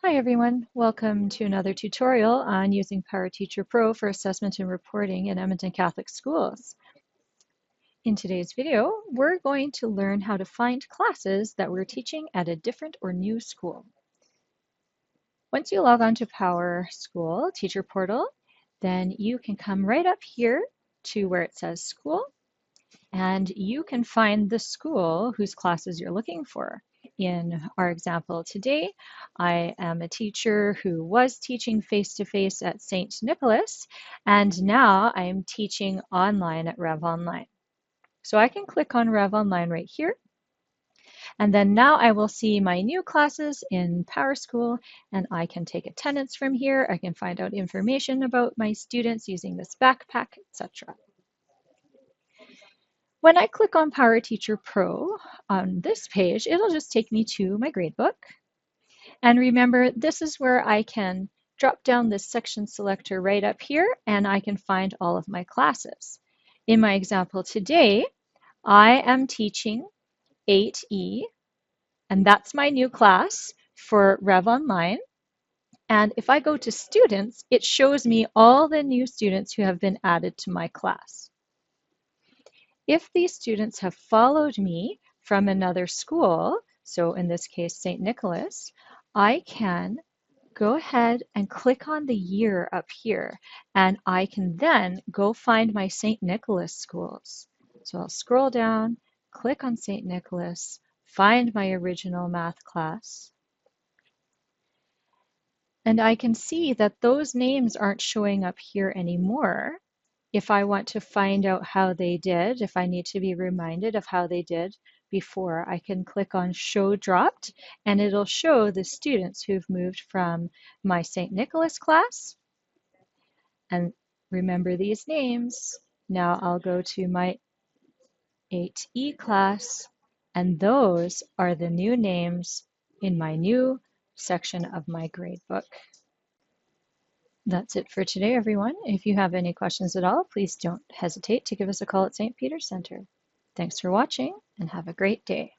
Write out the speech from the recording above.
Hi everyone, welcome to another tutorial on using PowerTeacher Pro for assessment and reporting in Edmonton Catholic Schools. In today's video, we're going to learn how to find classes that we're teaching at a different or new school. Once you log on to Power School Teacher Portal, then you can come right up here to where it says School, and you can find the school whose classes you're looking for. In our example today, I am a teacher who was teaching face-to-face at St. Nicholas, and now I'm teaching online at Rev Online. So I can click on Rev Online right here, and then now I will see my new classes in Power School, and I can take attendance from here. I can find out information about my students using this backpack, etc. When I click on PowerTeacher Pro on this page, it'll just take me to my gradebook. And remember, this is where I can drop down this section selector right up here, and I can find all of my classes. In my example today, I am teaching 8E, and that's my new class for Rev Online. And if I go to students, it shows me all the new students who have been added to my class. If these students have followed me from another school, so in this case, St. Nicholas, I can go ahead and click on the year up here, and I can then go find my St. Nicholas schools. So I'll scroll down, click on St. Nicholas, find my original math class, and I can see that those names aren't showing up here anymore. If I want to find out how they did, if I need to be reminded of how they did before, I can click on Show Dropped, and it'll show the students who've moved from my St. Nicholas class. And remember these names. Now I'll go to my 8E class, and those are the new names in my new section of my gradebook. That's it for today, everyone. If you have any questions at all, please don't hesitate to give us a call at St. Peter's Center. Thanks for watching and have a great day.